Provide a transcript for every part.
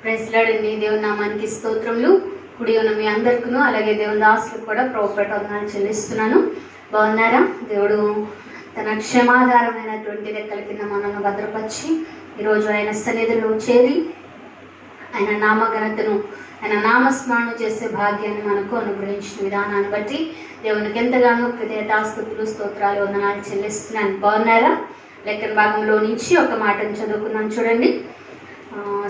Praise Lord అండి. దేవుని నామానికి స్తోత్రములు. కుడి ఉన్న మీ అందరికీ అలాగే దేవుని దాసులకు కూడా ప్రభుపేట వందనాలు చెల్లిస్తున్నాను. బాగున్నారా? దేవుడు తన క్షమాధారమైనటువంటి రెక్కల కింద మనల్ని భద్రపరిచి ఈరోజు ఆయన సన్నిధిలో చేరి ఆయన నామఘనతను ఆయన నామస్మరణ చేసే భాగ్యాన్ని మనకు అనుగ్రహించిన విధానాన్ని బట్టి దేవునికి ఎంతగానో కృతజ్ఞతాస్తుతులు స్తోత్రాలు వందనాలు చెల్లిస్తున్నాను. బాగున్నారా? లేఖన భాగంలో నుంచి ఒక మాటను చదువుకున్నాను చూడండి.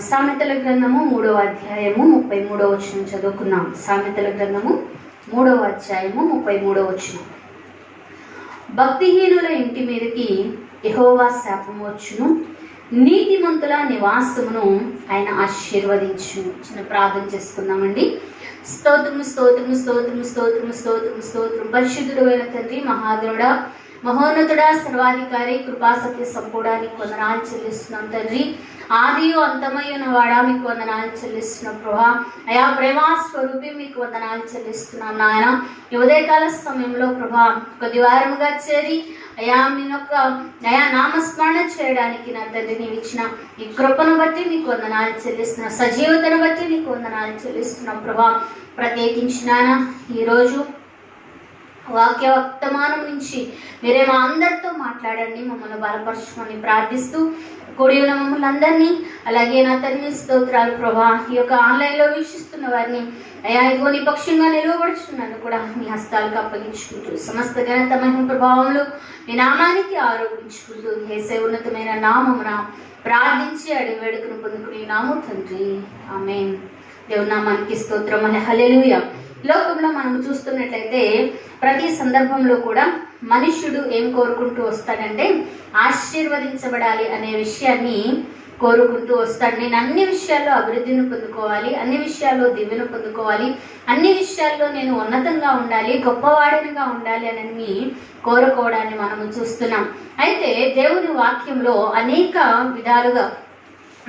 సామెతల గ్రంథము 3వ అధ్యాయము 33వ వచనం చదువుకున్నాం. సామెతల గ్రంథము 3వ అధ్యాయము 33వ వచనం. భక్తిహీనుల ఇంటి మీదకి యెహోవా శాపము వచ్చును, నీతిమంతుల నివాసమును ఆయన ఆశీర్వదించును. చిన్న ప్రార్థన చేసుకుందామండి. స్తోత్రము స్తోత్రము స్తోత్రము స్తోత్రము స్తోత్రము స్తోత్రం. పరిశుద్ధుడు అయిన తండ్రి, మహాదేవుడా, మహోన్నతుడా, సర్వాధికారి, కృపా సత్య సంపూడానికి వందనాలు చెల్లిస్తున్నాం తండ్రి. ఆదియు అంతమయ్యున్న వాడా మీకు వందనాలు చెల్లిస్తున్నాం ప్రభా. అయా ప్రేమా స్వరూపి మీకు వందనాలు చెల్లిస్తున్నాం నాయన. ఈ ఉదయకాల సమయంలో ప్రభా కొద్ది వారముగా చేరి అయా మీ యొక్క అయా నామస్మరణ చేయడానికి నా తండ్రి నీవు ఇచ్చిన ఈ కృపను బట్టి మీకు వందనాలు చెల్లిస్తున్నాం. సజీవతను బట్టి మీకు వందనాలు చెల్లిస్తున్నాం ప్రభా. ప్రత్యేకించిన ఈరోజు వాక్య వర్తమానం నుంచి మీరే మా అందరితో మాట్లాడండి, మమ్మల్ని బలపరచుకొని ప్రార్థిస్తూ కూడి ఉన్న మమ్మల్ని అందరినీ అలాగే నా తండ్రి స్తోత్రాలు ప్రభా. ఈ యొక్క ఆన్లైన్లో వీక్షిస్తున్న వారిని అయా ఇదిగో నీ పక్షంగా నిలువబడుచున్నాను కూడా మీ హస్తాలకు అప్పగించుకుంటూ సమస్త ఘనత మహిమ ప్రభావంలో మీ నామానికి ఆరోపించుకుంటూ యేసే ఉన్నతమైన నామమున ప్రార్థించి అడిగి వేడుకను పొందుకునే నామం తండ్రి, ఆమేన్. దేవుని నామానికి స్తోత్రం. హల్లెలూయా. లోకంలో మనం చూస్తున్నట్లయితే ప్రతి సందర్భంలో కూడా మనుష్యుడు ఏం కోరుకుంటూ వస్తాడంటే ఆశీర్వదించబడాలి అనే విషయాన్ని కోరుకుంటూ వస్తాడు. నేను అన్ని విషయాల్లో అభివృద్ధిని పొందుకోవాలి, అన్ని విషయాల్లో దివ్యను పొందుకోవాలి, అన్ని విషయాల్లో నేను ఉన్నతంగా ఉండాలి, గొప్పవాడినిగా ఉండాలి అని కోరుకోవడాన్ని మనము చూస్తున్నాం. అయితే దేవుని వాక్యంలో అనేక విధాలుగా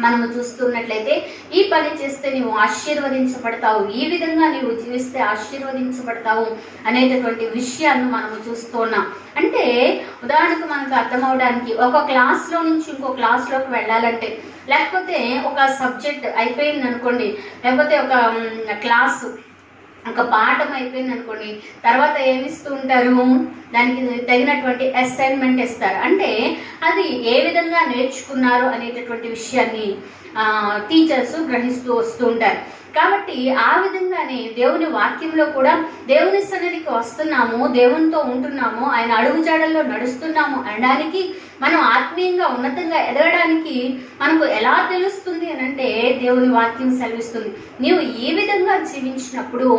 మనము చూస్తున్నట్లయితే ఈ పని చేస్తే నీవు ఆశీర్వదించబడతావు, ఈ విధంగా నీవు జీవిస్తే ఆశీర్వదించబడతావు అనేటటువంటి విషయాన్ని మనము చూస్తున్నాం. అంటే ఉదాహరణకు మనకు అర్థమవడానికి ఒక క్లాస్లో నుంచి ఇంకో క్లాస్లోకి వెళ్ళాలంటే, లేకపోతే ఒక సబ్జెక్ట్ అయిపోయింది అనుకోండి, లేకపోతే ఒక క్లాసు ఒక పాఠం అయిపోయింది అనుకోండి, తర్వాత ఏమిస్తూ ఉంటారు, దానికి తగినటువంటి అసైన్మెంట్ ఇస్తారు. అంటే అది ఏ విధంగా నేర్చుకున్నారు అనేటటువంటి విషయాన్ని టీచర్స్ గ్రహిస్తూ వస్తూ ఉంటారు. కాబట్టి ఆ విధంగానే దేవుని వాక్యంలో కూడా దేవుని సన్నిధికి వస్తున్నాము, దేవునితో ఉంటున్నాము, ఆయన అడుగుజాడల్లో నడుస్తున్నాము అనడానికి, మనం ఆత్మీయంగా ఉన్నతంగా ఎదగడానికి మనకు ఎలా తెలుస్తుంది అని అంటే దేవుని వాక్యం సెలవిస్తుంది. నీవు ఈ విధంగా జీవించినప్పుడు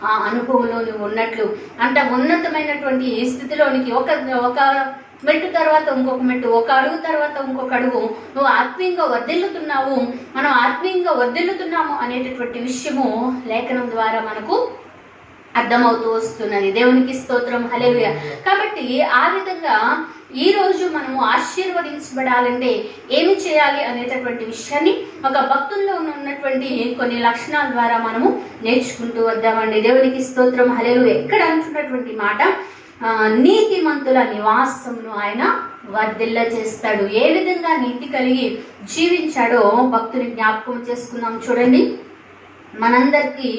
ఆ అనుభవంలో నువ్వు ఉన్నట్లు, అంటే ఉన్నతమైనటువంటి స్థితిలోనికి ఒక మెట్టు తర్వాత ఇంకొక మెట్టు, ఒక అడుగు తర్వాత ఇంకొక అడుగు నువ్వు ఆత్మీయంగా వర్ధిల్లుతున్నావు, మనం ఆత్మీయంగా వర్ధిల్లుతున్నాము అనేటటువంటి విషయము లేఖనం ద్వారా మనకు అర్థమవుతూ వస్తున్నది. దేవునికి స్తోత్రం. హల్లెలూయా. కాబట్టి ఆ విధంగా ఈరోజు మనము ఆశీర్వదించబడాలంటే ఏమి చేయాలి అనేటటువంటి విషయాన్ని ఒక భక్తుల్లో ఉన్నటువంటి కొన్ని లక్షణాల ద్వారా మనము నేర్చుకుంటూ వద్దామండి. దేవునికి స్తోత్రం. హల్లెలూయా. ఇక్కడ అంటున్నటువంటి మాట, నీతిమంతుల నివాసమును ఆయన వర్ధిల్ల చేస్తాడు. ఏ విధంగా నీతి కలిగి జీవించాడో భక్తుని జ్ఞాపకం చేసుకుందాం చూడండి. మనందరికీ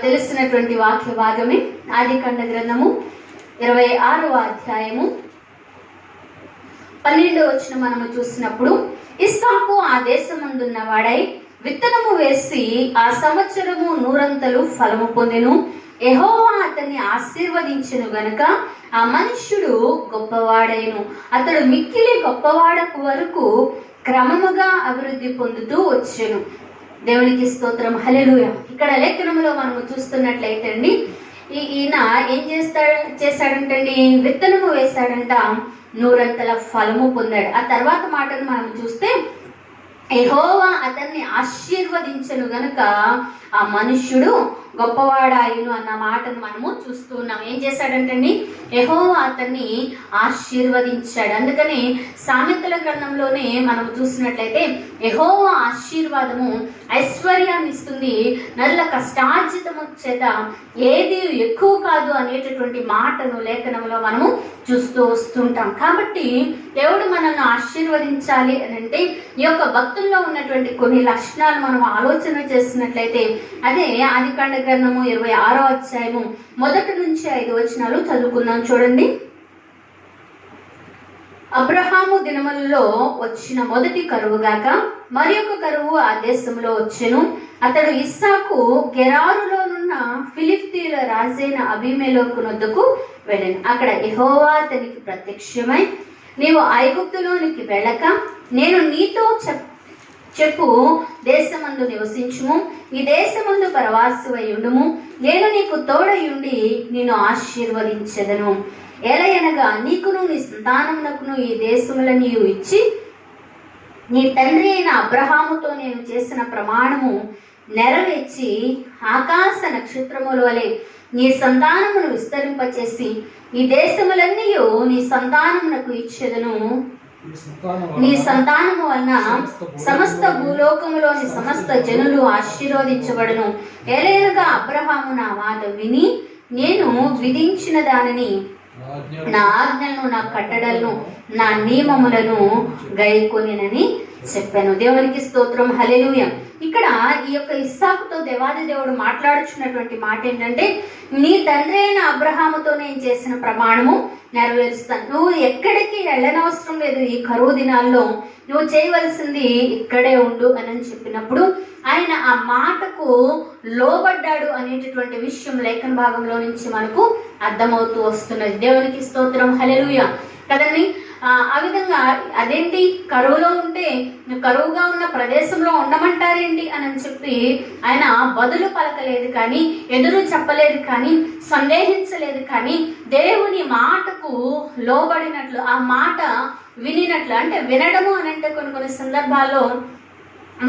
తెలిసినటువంటి వాక్య భాగమే ఆదికాండ గ్రంథము 26వ అధ్యాయము 12వ వచనం మనము చూసినప్పుడు, ఇస్సాకు ఆ దేశమందున్న వాడై విత్తనము వేసి ఆ సంవత్సరము 100 ఫలము పొందెను. యెహోవా అతన్ని ఆశీర్వదించెను గనుక ఆ మనుష్యుడు గొప్పవాడైను. అతడు మిక్కిలి గొప్పవాడకు వరకు క్రమముగా అభివృద్ధి పొందుతూ వచ్చెను. దేవునికి స్తోత్రం. హల్లెలూయా. ఇక్కడ లేఖనంలో మనము చూస్తున్నట్లయితే అండి, ఈయన ఏం చేశాడంటండి, విత్తనము వేశాడంట, 100 ఫలము పొందాడు. ఆ తర్వాత మాటను మనం చూస్తే, యెహోవా అతన్ని ఆశీర్వదించెను గనుక ఆ మనుష్యుడు గొప్పవాడాయును అన్న మాటను మనము చూస్తూ ఉన్నాం. ఏం చేశాడంటండి? యెహోవా అతన్ని ఆశీర్వదించాడు. అందుకని సామెతల గ్రంథంలోనే మనం చూసినట్లయితే యెహోవా ఆశీర్వాదము ఐశ్వర్యాన్ని ఇస్తుంది, నల్ల కష్టార్జితము చేత ఏది ఎక్కువ కాదు అనేటటువంటి మాటను లేఖనంలో మనము చూస్తూ వస్తుంటాం. కాబట్టి దేవుడు మనల్ని ఆశీర్వదించాలి అని అంటే ఈ యొక్క భక్తుల్లో ఉన్నటువంటి కొన్ని లక్షణాలు మనం ఆలోచన చేసినట్లయితే అదే ఆదికాండ గ్రంథము 26వ అధ్యాయము 1 నుంచి 5 వచనాలు చదువుకుందాం. చూడండి. అబ్రహాము దినములలో వచ్చిన మొదటి కరువుగాక మరి ఒక కరువు ఆ దేశంలో వచ్చెను. అతడు ఇస్సాకు గెరారులోనున్న ఫిలిష్తీయుల రాజైన అబీమెలెకు వద్దకు వెళ్ళెను. అక్కడ యెహోవా అతనికి ప్రత్యక్షమై, నీవు ఐగుప్తులోనికి వెళ్ళక నేను నీతో చెప్పు దేశమందు నివసించుము, ఈ దేశమందు పరవాసివై ఉండుము, నేను నీకు తోడయుండి నిన్ను ఆశీర్వదించెదను. ఎలయనగా నీకును నీ సంతానమునకును ఈ దేశములను ఇచ్చి నీ తండ్రి అయిన అబ్రహాముతో నేను చేసిన ప్రమాణము నెరవేర్చి ఆకాశ నక్షత్రముల వలె నీ సంతానమును విస్తరింపచేసి ఈ దేశములన్నీ నీ సంతానమునకు ఇచ్చేదను. నీ సంతానము వలన సమస్త భూలోకములోని సమస్త జనులు ఆశీర్వదించబడును. ఎలయనగా అబ్రహాము నా మాట విని నేను విధించిన దానిని, నా ఆజ్ఞలను, నా కట్టడలను, నా నియమములను గైకొనినని చెప్పాను. దేవునికి స్తోత్రం. హల్లెలూయా. ఇక్కడ ఈ యొక్క ఇస్సాకుతో దేవాది దేవుడు మాట్లాడుచున్నటువంటి మాట ఏంటంటే, నీ తండ్రి అయిన అబ్రహాముతో నేను చేసిన ప్రమాణము నెరవేరుస్తాను. నువ్వు ఎక్కడికి వెళ్ళనవసరం లేదు. ఈ కరువు దినాల్లో నువ్వు చేయవలసింది ఇక్కడే ఉండు అని చెప్పినప్పుడు ఆయన ఆ మాటకు లోబడ్డాడు అనేటటువంటి విషయం లేఖన భాగంలో నుంచి మనకు అర్థమవుతూ వస్తున్నది. దేవునికి స్తోత్రం. హల్లెలూయా కదండి. ఆ విధంగా అదేంటి, కరువులో ఉంటే కరువుగా ఉన్న ప్రదేశంలో ఉండమంటారేంటి అని చెప్పి ఆయన బదులు పలకలేదు, కానీ ఎదురు చెప్పలేదు, కానీ సందేహించలేదు, కానీ దేవుని మాటకు లోబడినట్లు, ఆ మాట వినినట్లు. అంటే వినడము అని అంటే కొన్ని సందర్భాల్లో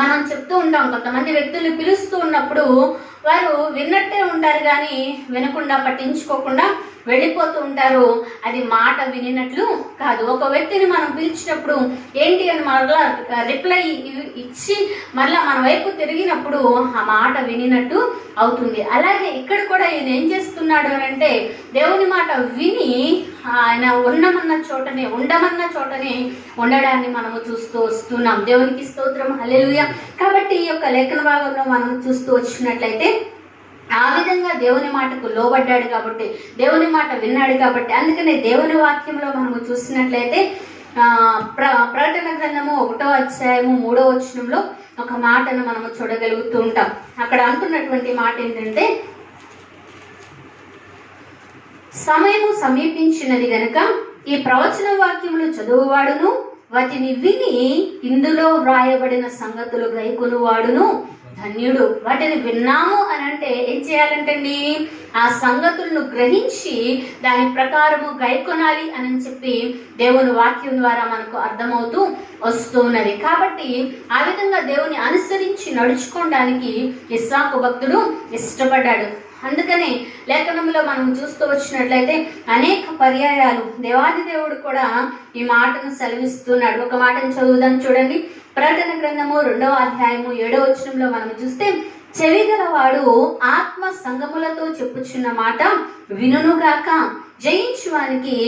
మనం చెప్తూ ఉంటాం, కొంతమంది వ్యక్తులు పిలుస్తూ ఉన్నప్పుడు వారు విన్నట్టే ఉంటారు కానీ వినకుండా పట్టించుకోకుండా వెళ్ళిపోతూ ఉంటారు. అది మాట వినినట్లు కాదు. ఒక వ్యక్తిని మనం పిలిచినప్పుడు ఏంటి అని మరలా రిప్లై ఇచ్చి మరలా మన వైపు తిరిగినప్పుడు ఆ మాట వినినట్టు అవుతుంది. అలాగే ఇక్కడ కూడా ఈయన ఏం చేస్తున్నాడు అని అంటే దేవుని మాట విని ఆయన ఉండమన్న చోటనే ఉండడాన్ని మనము చూస్తూ వస్తున్నాం. దేవునికి స్తోత్రం. హల్లెలూయా. కాబట్టి ఈ యొక్క లేఖన భాగంలో మనం చూస్తూ వచ్చినట్లయితే ఆ విధంగా దేవుని మాటకు లోబడ్డాడు కాబట్టి, దేవుని మాట విన్నాడు కాబట్టి, అందుకనే దేవుని వాక్యంలో మనము చూసినట్లయితే ప్రకటన గ్రంథము 1వ అధ్యాయము 3వ వచనంలో ఒక మాటను మనము చూడగలుగుతూ ఉంటాం. అక్కడ అంటున్నటువంటి మాట ఏంటంటే, సమయము సమీపించినది గనుక ఈ ప్రవచన వాక్యములు చదువువాడును వాటిని విని ఇందులో వ్రాయబడిన సంగతులు గైకొనువాడును ధన్యుడు. వాటిని విన్నాము అని అంటే ఏం చేయాలంటండి, ఆ సంగతులను గ్రహించి దాని ప్రకారము గైకొనాలి అని చెప్పి దేవుని వాక్యం ద్వారా మనకు అర్థమవుతూ వస్తున్నది. కాబట్టి ఆ విధంగా దేవుని అనుసరించి నడుచుకోవడానికి ఇస్సాకు భక్తుడు ఇష్టపడ్డాడు. అందుకని లేఖనంలో మనం చూస్తూ వచ్చినట్లయితే అనేక పర్యాయాలు దేవాది దేవుడు కూడా ఈ మాటను సెలవిస్తున్నాడు. ఒక మాటను చదువుదాం. చూడండి. ప్రకటన గ్రంథము 2వ అధ్యాయము 7వ వచనంలో మనం చూస్తే, చెవిగలవాడు ఆత్మ సంగములతో చెప్పుచున్న మాట వినుగాక, జయించువానికి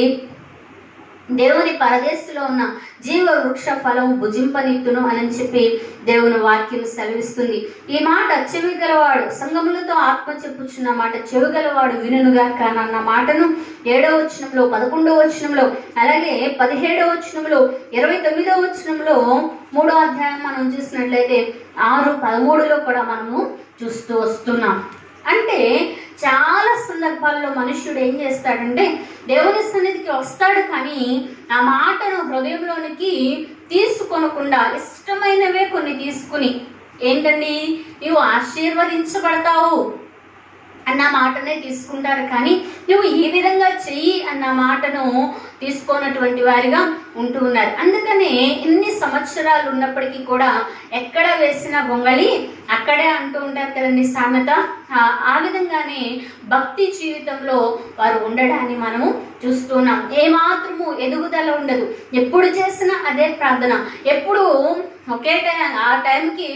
దేవుని పరదేశంలో ఉన్న జీవ వృక్ష ఫలము భుజింపనిత్తును అని చెప్పి దేవుని వాక్యం సెలవిస్తుంది. ఈ మాట చెవిగలవాడు, సంగములతో ఆత్మ చెప్పుచున్న మాట చెవిగలవాడు వినుగాక అన్న మాటను 7వ వచనంలో, 11వ వచనంలో, అలాగే 17వ వచనంలో, 29వ వచనంలో 3వ అధ్యాయం మనం చూసినట్లయితే 6:13లో కూడా మనము చూస్తూ వస్తున్నాం. అంటే చాలా సందర్భాల్లో మనుష్యుడు ఏం చేస్తాడంటే దేవుని సన్నిధికి వస్తాడు, కానీ ఆ మాటను హృదయంలోనికి తీసుకొనకుండా ఇష్టమైనవే కొన్ని తీసుకుని, ఏంటండి, నీవు ఆశీర్వదించబడతావు, అన్న మాటనే తీసుకుంటారు, కానీ నువ్వు ఈ విధంగా చెయ్యి అన్న మాటను తీసుకోనటువంటి వారిగా ఉంటూ ఉన్నారు. అందుకనే ఇన్ని సంవత్సరాలు ఉన్నప్పటికీ కూడా ఎక్కడ వేసిన గొంగళి అక్కడే అంటూ ఉంటారు కదండి సామెత. ఆ విధంగానే భక్తి జీవితంలో వారు ఉండడాన్ని మనము చూస్తున్నాం. ఏమాత్రము ఎదుగుదల ఉండదు, ఎప్పుడు చేసినా అదే ప్రార్థన, ఎప్పుడు ఒకే ఆ టైంకి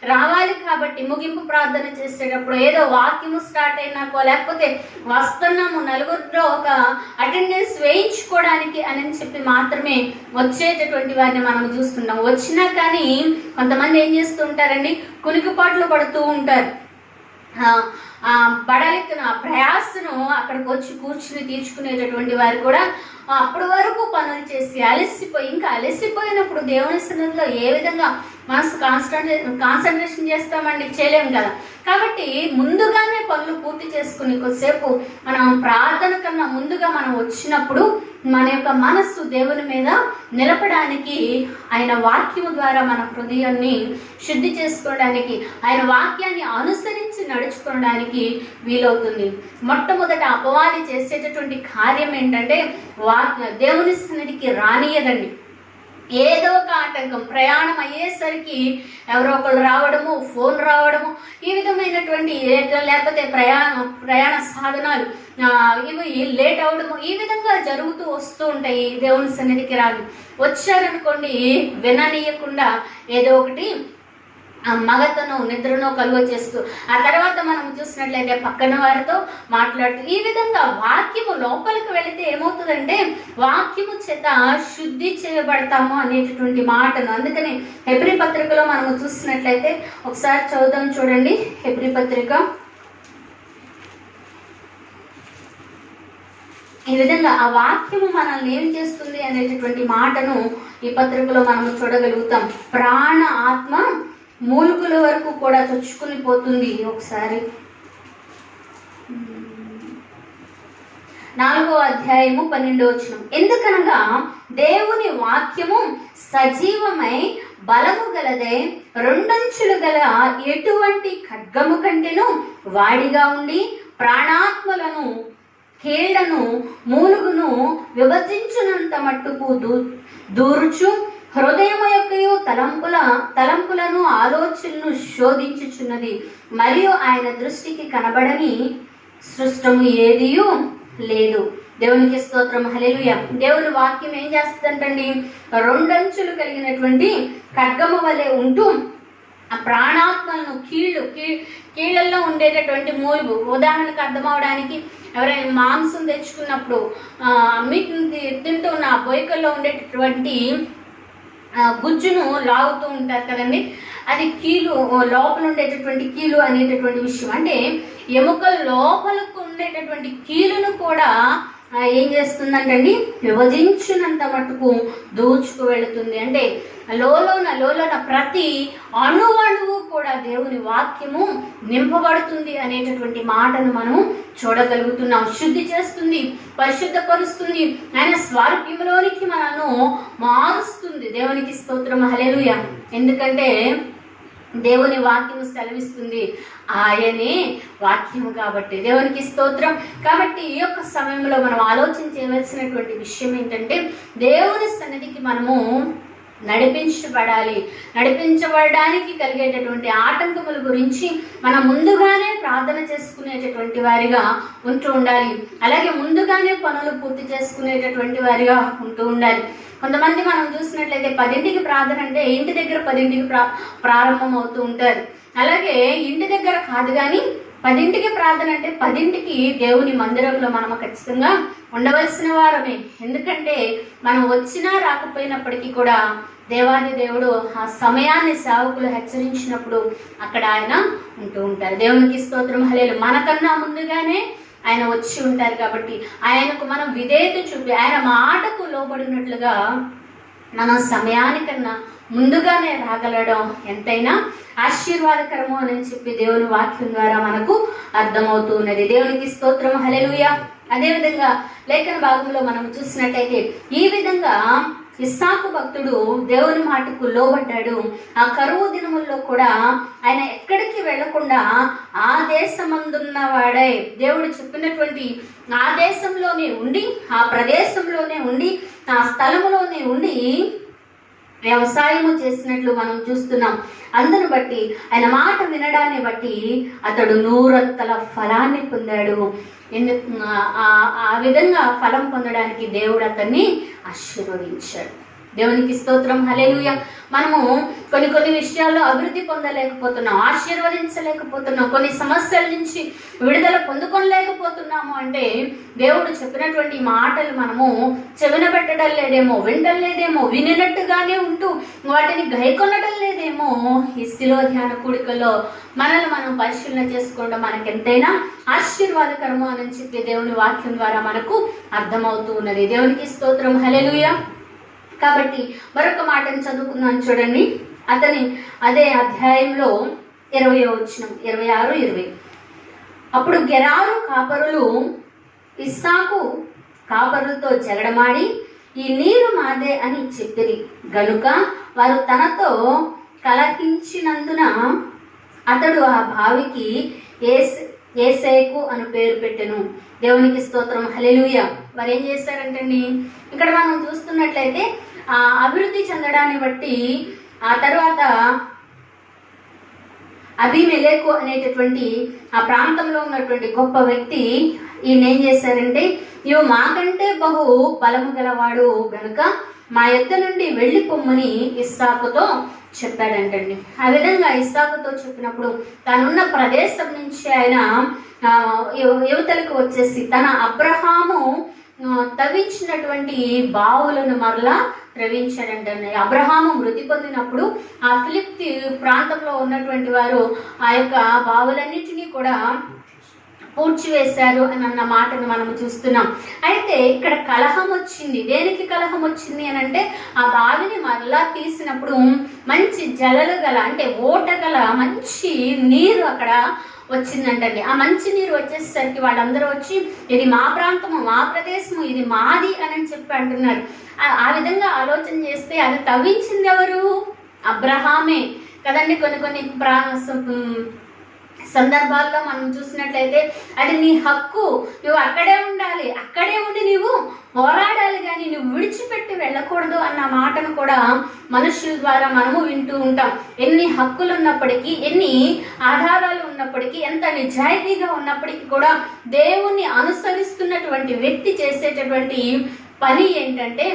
రావాలి. కాబట్టి ముగింపు ప్రార్థన చేసేటప్పుడు ఏదో వాక్యము స్టార్ట్ అయినాకో లేకపోతే వస్తున్నాము నలుగురిలో ఒక అటెండెన్స్ వేయించుకోవడానికి అని చెప్పి మాత్రమే వచ్చేటటువంటి వారిని మనం చూస్తున్నాం. వచ్చినా కానీ కొంతమంది ఏం చేస్తూ ఉంటారండి, కునికిపాట్లు పడుతూ ఉంటారు. బడలికిన ప్రయాసను అక్కడికి వచ్చి కూర్చుని తీర్చుకునేటటువంటి వారు కూడా అప్పటి వరకు పనులు చేసి ఇంకా అలసిపోయినప్పుడు దేవుని సన్నిధిలో ఏ విధంగా మనసు కాన్సన్ట్రేషన్ చేస్తామండి, చేయలేము కదా. కాబట్టి ముందుగానే పనులు పూర్తి చేసుకుని కొద్దిసేపు మనం ప్రార్థన కన్నా ముందుగా మనం వచ్చినప్పుడు మన యొక్క మనస్సు దేవుని మీద నిలపడానికి, ఆయన వాక్యము ద్వారా మన హృదయాన్ని శుద్ధి చేసుకోవడానికి, ఆయన వాక్యాన్ని అనుసరించి నడుచుకోవడానికి వీలవుతుంది. మొట్టమొదట అపవాది చేసేటటువంటి కార్యం ఏంటంటే దేవుని సన్నిధికి రానియదండి. ఏదో ఒక ఆటంకం, ప్రయాణం అయ్యేసరికి ఎవరో ఒకరు రావడము, ఫోన్ రావడము, ఈ విధమైనటువంటి లేకపోతే ప్రయాణ సాధనాలు ఇవి లేట్ అవడము, ఈ విధంగా జరుగుతూ వస్తూ ఉంటాయి. దేవుని సన్నిధికి వచ్చారనుకోండి, విననీయకుండా ఏదో ఒకటి మగతను నిద్రను కలుగ చేస్తూ, ఆ తర్వాత మనం చూసినట్లయితే పక్కన వారితో మాట్లాడుతూ, ఈ విధంగా వాక్యము లోపలికి వెళితే ఏమవుతుందంటే వాక్యము చేత శుద్ధి చేయబడతాము అనేటటువంటి మాటను. అందుకని హెబ్రీ పత్రికలో మనము చూసినట్లయితే ఒకసారి చదువుదాం చూడండి. హెబ్రీ పత్రిక ఈ విధంగా ఆ వాక్యము మనల్ని ఏం చేస్తుంది అనేటటువంటి మాటను ఈ పత్రికలో మనము చూడగలుగుతాం. ప్రాణ ఆత్మ మూలుగుల వరకు కూడా చొచ్చుకుని పోతుంది. ఒకసారి 4వ అధ్యాయము 12వ వచనం, ఎందుకనగా దేవుని వాక్యము సజీవమై బలము గలదై రెండంచులు గల ఎటువంటి ఖడ్గము కంటేను వాడిగా ఉండి ప్రాణాత్మలను కీళ్లను మూలుగును విభజించునంత మట్టుకు దూర్చు హృదయము యొక్కయు తలంపులను ఆలోచనను శోధించుచున్నది. మరియు ఆయన దృష్టికి కనబడని సృష్టము ఏదియూ లేదు. దేవునికి స్తోత్రం, హల్లెలూయా. దేవుని వాక్యం ఏం చేస్తుందంటండి, రెండంచులు కలిగినటువంటి ఖడ్గము వలె ఉంటూ ఆ ప్రాణాత్మలను కీళ్ళల్లో ఉండేటటువంటి మూలుగు. ఉదాహరణకు అర్థం అవడానికి, ఎవరైనా మాంసం తెచ్చుకున్నప్పుడు మీటిని తింటూ ఉన్న బొయ్కల్లో ఉండేటటువంటి గుజ్జును లాగుతూ ఉంటారు కదండి, అది కీలు, లోపల ఉండేటటువంటి కీలు అనేటటువంటి విషయం. అంటే ఎముకల లోపలకు ఉండేటటువంటి కీలును కూడా ఏం చేస్తుందంటండి, విభజించినంత మటుకు దూచుకు వెళుతుంది. అంటే లోలోన ప్రతి అణువు కూడా దేవుని వాక్యము నింపబడుతుంది అనేటటువంటి మాటను మనం చూడగలుగుతున్నాం. శుద్ధి చేస్తుంది, పరిశుద్ధపరుస్తుంది, ఆయన స్వారూప్యంలోనికి మనను మారుస్తుంది. దేవునికి స్తోత్రం, హల్లెలూయా. ఎందుకంటే దేవుని వాక్యము సెలవిస్తుంది, ఆయనే వాక్యము కాబట్టి. దేవునికి స్తోత్రం. కాబట్టి ఈ యొక్క సమయంలో మనం ఆలోచించవలసినటువంటి విషయం ఏంటంటే, దేవుని సన్నిధికి మనము నడిపించబడడానికి కలిగేటటువంటి ఆటంకముల గురించి మనం ముందుగానే ప్రార్థన చేసుకునేటటువంటి వారిగా ఉంటూ ఉండాలి. అలాగే ముందుగానే పనులు పూర్తి చేసుకునేటటువంటి వారిగా ఉంటూ ఉండాలి. కొంతమంది మనం చూసినట్లయితే 10ంటికి ప్రార్థన అంటే ఇంటి దగ్గర 10ంటికి ప్రారంభం అవుతూ ఉంటారు. అలాగే ఇంటి దగ్గర కాదు కానీ 10ంటికి ప్రార్థన అంటే 10ంటికి దేవుని మందిరంలో మనము ఖచ్చితంగా ఉండవలసిన వారమే. ఎందుకంటే మనం వచ్చినా రాకపోయినప్పటికీ కూడా దేవాది దేవుడు ఆ సమయాన్ని సేవకులు హెచ్చరించినప్పుడు అక్కడ ఆయన ఉంటూ ఉంటారు. దేవునికి స్తోత్రం, హల్లెలూయా. మనకన్నా ముందుగానే ఆయన వచ్చి ఉంటారు కాబట్టి ఆయనకు మనం విధేయత చూపి ఆయన మాటకు లోబడినట్లుగా మనం సమయానికన్నా ముందుగానే రాగలడం ఎంతైనా ఆశీర్వాదకరము అని చెప్పి దేవుని వాక్యం ద్వారా మనకు అర్థమవుతూ ఉన్నది. దేవునికి స్తోత్రం, హల్లెలూయా. అదేవిధంగా లేఖన భాగంలో మనం చూసినట్టయితే ఈ విధంగా ఇస్సాకు భక్తుడు దేవుని మాటకు లోబడ్డాడు. ఆ కరువు దినముల్లో కూడా ఆయన ఎక్కడికి వెళ్లకుండా ఆ దేశమందున్న వాడై దేవుడు చెప్పినటువంటి ఆ దేశంలోనే ఉండి, ఆ ప్రదేశంలోనే ఉండి, ఆ స్థలములోనే ఉండి వ్యవసాయము చేసినట్లు మనం చూస్తున్నాం. అందును బట్టి ఆయన మాట వినడాన్ని బట్టి అతడు 100 ఫలాన్ని పొందాడు. ఆ విధంగా ఫలం పొందడానికి దేవుడు అతన్ని ఆశీర్వదించాడు. దేవునికి స్తోత్రం, హల్లెలూయా. మనము కొన్ని విషయాల్లో అభివృద్ధి పొందలేకపోతున్నాం, ఆశీర్వదించలేకపోతున్నాం, కొన్ని సమస్యల నుంచి విడుదల పొందుకోలేకపోతున్నాము అంటే దేవుడు చెప్పినటువంటి మాటలు మనము చెవిన పెట్టడం లేదేమో, వినడం లేదేమో, వినినట్టుగానే ఉంటూ వాటిని గైకొనడం లేదేమో. ఈ శిలువ ధ్యాన కూడికలో మనల్ని మనం పరిశీలన చేసుకోవడం మనకు ఎంతైనా ఆశీర్వాదకరము అని చెప్పి దేవుని వాక్యం ద్వారా మనకు అర్థమవుతూ ఉన్నది. దేవునికి స్తోత్రం, హల్లెలూయా. కాబట్టి మరొక మాటను చదువుకుందాం చూడండి. అదే అధ్యాయంలో 20వ వచనం, 26, 20. అప్పుడు గెరారు కాపరులు ఇస్సాకు కాపరులతో జగడమాడి ఈ నీరు మాదే అని చెప్పిరి గనుక వారు తనతో కలహించినందున అతడు ఆ బావికి ఏసేకు అని పేరు పెట్టెను. దేవునికి స్తోత్రం, హల్లెలూయా. వారు ఏం చేశారంటండి, ఇక్కడ మనం చూస్తున్నట్లయితే ఆ అభివృద్ధి చెందడాన్ని బట్టి ఆ తర్వాత అబీమెలెకు అనేటటువంటి ఆ ప్రాంతంలో ఉన్నటువంటి గొప్ప వ్యక్తి ఈయన ఏం చేశారంటే, ఇవి మాకంటే బహు బలము గలవాడు గనుక మా యొద్ద నుండి వెళ్ళి పొమ్మని ఇస్సాకుతో చెప్పాడంటండి. ఆ విధంగా ఇస్సాకుతో చెప్పినప్పుడు తనున్న ప్రదేశం నుంచి ఆయన యువతలకు వచ్చేసి తన అబ్రహాము తవ్వించినటువంటి బావులను మరలా త్రవించాడంటండి. అబ్రహాము మృతి పొందినప్పుడు ఆ ఫిలిప్తి ప్రాంతంలో ఉన్నటువంటి వారు ఆ యొక్క బావులన్నిటినీ కూడా పూడ్చివేశారు అని అన్న మాటను మనము చూస్తున్నాం. అయితే ఇక్కడ కలహం వచ్చింది. దేనికి కలహం వచ్చింది అని అంటే, ఆ బావిని మరలా తీసినప్పుడు మంచి జలలు గల అంటే ఓట గల మంచి నీరు అక్కడ వచ్చిందంటండి. ఆ మంచి నీరు వచ్చేసరికి వాళ్ళందరూ వచ్చి ఇది మా ప్రాంతము, మా ప్రదేశము, ఇది మాది అని చెప్పి అంటున్నారు. ఆ విధంగా ఆలోచన చేస్తే అది తవ్వించింది ఎవరు? అబ్రహామే కదండి. కొన్ని సందర్భాల్లో మనం చూసినట్లయితే అది నీ హక్కు, నువ్వు అక్కడే ఉండాలి, అక్కడే ఉండి నీవు పోరాడాలి, కానీ నువ్వు విడిచిపెట్టి వెళ్ళకూడదు అన్న మాటను కూడా మనుషుల ద్వారా మనము వింటూ ఉంటాం. ఎన్ని హక్కులు ఉన్నప్పటికీ, ఎన్ని ఆధారాలు ఉన్నప్పటికీ, ఎంత నిజాయితీగా ఉన్నప్పటికీ కూడా దేవుణ్ణి అనుసరిస్తున్నటువంటి వ్యక్తి చేసేటటువంటి పని ఏంటంటే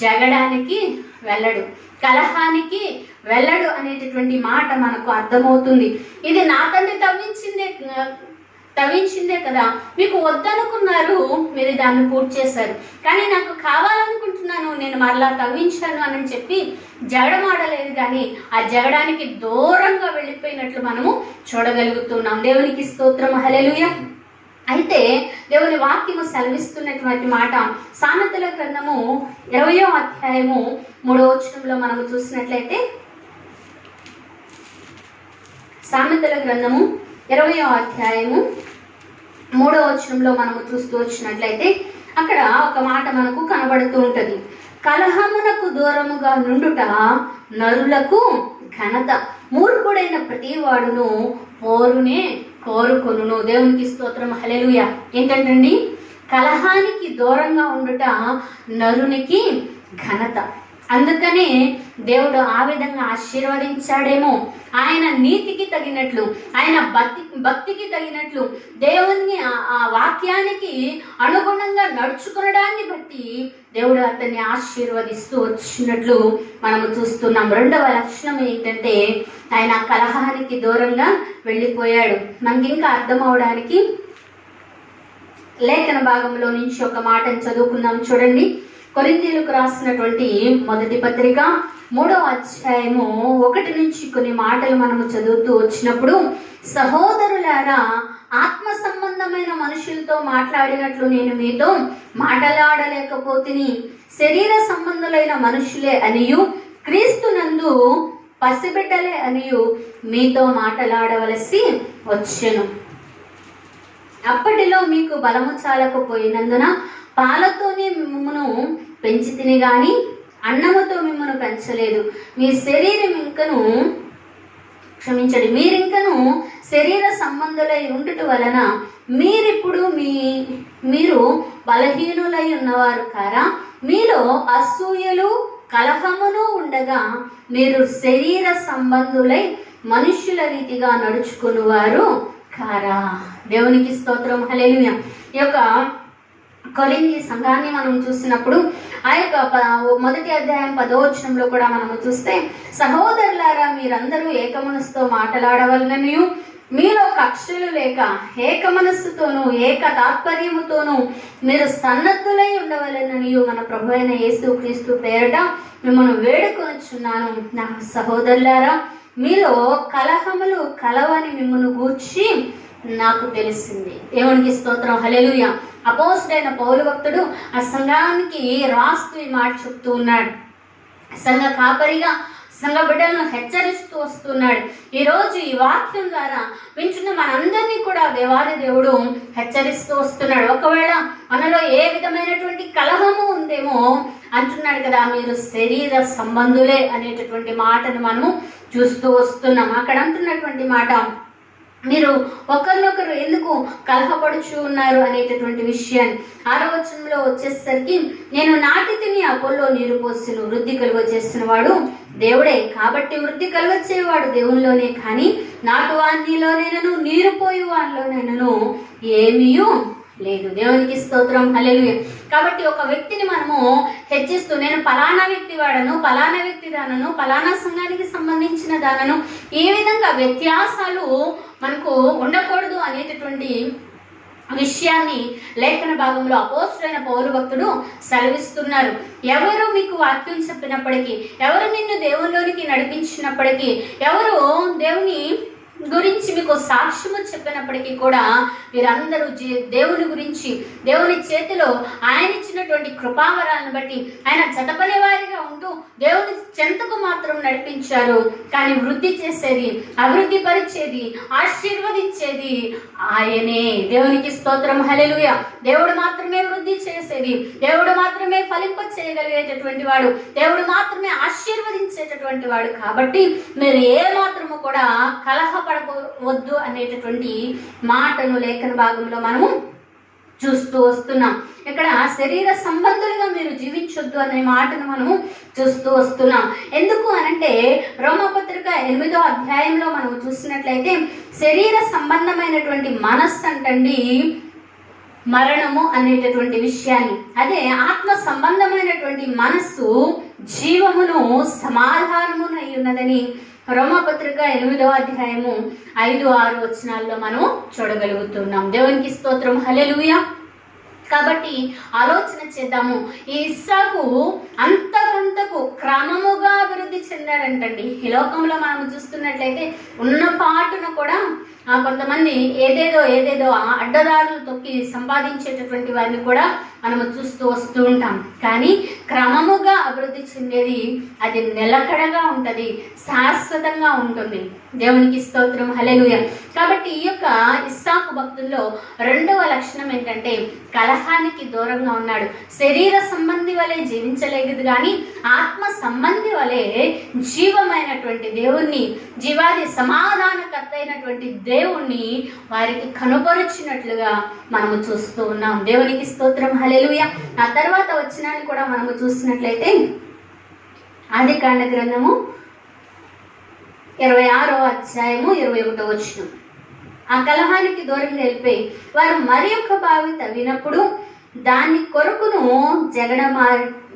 జగడానికి వెళ్ళడు, కలహానికి వెళ్ళడు అనేటటువంటి మాట మనకు అర్థమవుతుంది. ఇది నా తండ్రి తవ్వించిందే కదా, మీకు వద్దనుకున్నారు, మీరు దాన్ని పూర్తి చేశారు, కానీ నాకు కావాలనుకుంటున్నాను, నేను మరలా తవ్వించాను అని చెప్పి జగడమాడలేదు, కానీ ఆ జగడానికి దూరంగా వెళ్ళిపోయినట్లు మనము చూడగలుగుతున్నాం. దేవునికి స్తోత్రం, హల్లెలూయా. అయితే దేవుని వాక్యము సెలవిస్తున్నటువంటి మాట సామెతల గ్రంథము 20వ అధ్యాయము 3వ వచనంలో మనము చూసినట్లయితే, సామెతల గ్రంథము 20వ అధ్యాయము 3వ వచనంలో మనము చూస్తూ వచ్చినట్లయితే అక్కడ ఒక మాట మనకు కనబడుతూ ఉంటుంది. కలహమునకు దూరముగా నుండుట నరులకు ఘనత, మూర్ఖుడైన ప్రతి వాడును పోరునే కోరుకొనును. దేవునికి స్తోత్రం, హల్లెలూయా. ఏంటంటండి, కలహానికి దూరంగా ఉండుట నరునికి ఘనత. అందుకనే దేవుడు ఆ విధంగా ఆశీర్వదించాడేమో. ఆయన నీతికి తగినట్లు, ఆయన భక్తికి తగినట్లు, దేవుని ఆ వాక్యానికి అనుగుణంగా నడుచుకునడాన్ని బట్టి దేవుడు అతన్ని ఆశీర్వదిస్తూ వచ్చినట్లు మనము చూస్తున్నాం. రెండవ లక్షణం ఏంటంటే ఆయన కలహానికి దూరంగా వెళ్ళిపోయాడు. మనకి ఇంకా అర్థం అవడానికి లేఖన భాగంలో నుంచి ఒక మాటను చదువుకుందాం చూడండి. కొరింథీయులకు రాసినటువంటి మొదటి పత్రిక 3వ అధ్యాయము 1 నుంచి కొన్ని మాటలు మనము చదువుతూ వచ్చినప్పుడు, సహోదరులారా, ఆత్మ సంబంధమైన మనుషులతో మాట్లాడినట్లు నేను మీతో మాట్లాడలేకపోతిని, శరీర సంబంధులైన మనుషులే అనియు క్రీస్తునందు పసిబిడ్డలే అనియు మీతో మాట్లాడవలసి వచ్చెను. అప్పటిలో మీకు బలము చాలకపోయినందున పాలతోనే మిమ్మును పెంచితిని గాని అన్నముతో మిమ్మల్ని పెంచలేదు. మీ శరీరం ఇంకను క్షమించండి మీరింకను శరీర సంబంధులై ఉండుట వలన మీరిప్పుడు మీరు బలహీనులై ఉన్నవారు కారా? మీలో అసూయలు కలహమును ఉండగా మీరు శరీర సంబంధులై మనుష్యుల రీతిగా నడుచుకునేవారు కారా? దేవునికి స్తోత్రం. హల్లెలూయా. ఈ యొక్క కొరింథీ సంఘాన్ని మనం చూసినప్పుడు ఆ యొక్క 1వ అధ్యాయం 10వ వచనంలో కూడా మనము చూస్తే, సహోదరులారా మీరందరూ ఏకమనస్సుతో మాట్లాడవలననియు మీలో కక్షలు లేక ఏక మనస్సుతోనూ ఏక తాత్పర్యముతోనూ మీరు సన్నద్ధులై ఉండవలననియు మన ప్రభు అయిన యేసుక్రీస్తు పేరట మిమ్మల్ని వేడుకొనుచున్నాను. నా సహోదరులారా మీలో కలహములు కలవని మిమ్మల్ని గూర్చి నాకు తెలిసింది. దేవునికి స్తోత్రం. హల్లెలూయా. అపోస్తలుడైన పౌలు భక్తుడు ఆ సంఘానికి రాస్తూ ఈ మాట చెప్తూ ఉన్నాడు. సంఘ కాపరిగా సంఘ బిడ్డలను హెచ్చరిస్తూ వస్తున్నాడు. ఈరోజు ఈ వాక్యం ద్వారా వింటున్న మనందరినీ కూడా దేవాది దేవుడు హెచ్చరిస్తూ వస్తున్నాడు. ఒకవేళ మనలో ఏ విధమైనటువంటి కలహము ఉందేమో అంటున్నాడు కదా, మీరు శరీర సంబంధులే అనేటటువంటి మాటను మనము చూస్తూ వస్తున్నాం. అక్కడ అంటున్నటువంటి మాట, మీరు ఒకరినొకరు ఎందుకు కలహపడుచు ఉన్నారు అనేటటువంటి విషయాన్ని 6వ వచనంలో వచ్చేసరికి, నేను నాటితిని అపోల్లో నీరు పోసిను, వృద్ధి కలుగ చేసిన వాడు దేవుడే. కాబట్టి వృద్ధి కలుగచేవాడు దేవునిలోనే కానీ నాటు వానిలోనైనను నీరు పోయి వానిలోనైనను ఏమీ లేదు. దేవునికి స్తోత్రం. హల్లెలూయా. కాబట్టి ఒక వ్యక్తిని మనము హెచ్చిస్తూ, నేను పలానా వ్యక్తి వాడను, పలానా వ్యక్తి దానను, పలానా సంఘానికి సంబంధించిన దానను, ఈ విధంగా వ్యత్యాసాలు మనకు ఉండకూడదు అనేటటువంటి విషయాన్ని లేఖన భాగంలో అపోస్తలుడైన పౌలు భక్తుడు సెలవిస్తున్నారు. ఎవరు మీకు వాక్యం చెప్పినప్పటికీ, ఎవరు నిన్ను దేవునిలోనికి నడిపించినప్పటికీ, ఎవరు దేవుని గురించి మీకు సాక్ష్యము చెప్పినప్పటికీ కూడా వీరందరూ దేవుని గురించి, దేవుని చేతిలో ఆయన ఇచ్చినటువంటి కృపావరాలను బట్టి ఆయన జతపని వారిగా ఉంటూ దేవుని చెంతకు మాత్రం నడిపించారు. కానీ వృద్ధి చేసేది, అభివృద్ధి పరిచేది, ఆశీర్వదించేది ఆయనే. దేవునికి స్తోత్రం. హల్లెలూయా. దేవుడు మాత్రమే వృద్ధి చేసేది, దేవుడు మాత్రమే ఫలింప చేయగలిగేటటువంటి వాడు, దేవుడు మాత్రమే ఆశీర్వదించేటటువంటి వాడు. కాబట్టి మీరు ఏ మాత్రము కూడా కలహపడవద్దు అనేటటువంటి మాటను లేఖన భాగంలో మనము చూస్తూ వస్తున్నాం. ఇక్కడ శరీర సంబంధులుగా మీరు జీవించొద్దు అనే మాటను మనము చూస్తూ వస్తున్నాం. ఎందుకు అనంటే రోమపత్రిక 8వ అధ్యాయంలో మనం చూసినట్లయితే శరీర సంబంధమైనటువంటి మనస్సు అంటండి మరణము అనేటటువంటి విషయాన్ని, అదే ఆత్మ సంబంధమైనటువంటి మనస్సు జీవమును సమాధానమునై ఉన్నదని రోమపత్రిక 8వ అధ్యాయము 5-6 వచనాల్లో మనం చూడగలుగుతున్నాం. దేవునికి స్తోత్రం. హల్లెలూయా. కాబట్టి ఆలోచన చేద్దాము. ఈ ఇస్సాకు అంతకంతకు క్రమముగా అభివృద్ధి చెందాడంటండి. ఈ లోకంలో మనం చూస్తున్నట్లయితే ఉన్న పాటున కూడా కొంతమంది ఏదేదో అడ్డదారులు తొక్కి సంపాదించేటటువంటి వారిని కూడా మనము చూస్తూ వస్తూ ఉంటాం. కానీ క్రమముగా అభివృద్ధి చెందేది అది నిలకడగా ఉంటుంది, శాశ్వతంగా ఉంటుంది. దేవునికి స్తోత్రం. హల్లెలూయా. కాబట్టి ఈ యొక్క ఇస్సాకు భక్తుల్లో 2వ లక్షణం ఏంటంటే కలహానికి దూరంగా ఉన్నాడు. శరీర సంబంధి వలె జీవించలేదు కానీ ఆత్మ సంబంధి వలె జీవమైనటువంటి దేవుణ్ణి, జీవాది సమాధానకర్త అయినటువంటి దేవుణ్ణి వారికి కనుపరుచినట్లుగా మనము చూస్తూ ఉన్నాం. దేవునికి స్తోత్రం. హల్లెలూయా. ఆ తర్వాత వచనాన్ని కూడా మనము చూసినట్లయితే ఆదికాండ గ్రంథము 26వ అధ్యాయము 21వ వచనం, ఆ కలహానికి దూరంగా వెళ్ళిపోయి వారు మరి ఒక బావి తవ్వినప్పుడు దాని కొరకును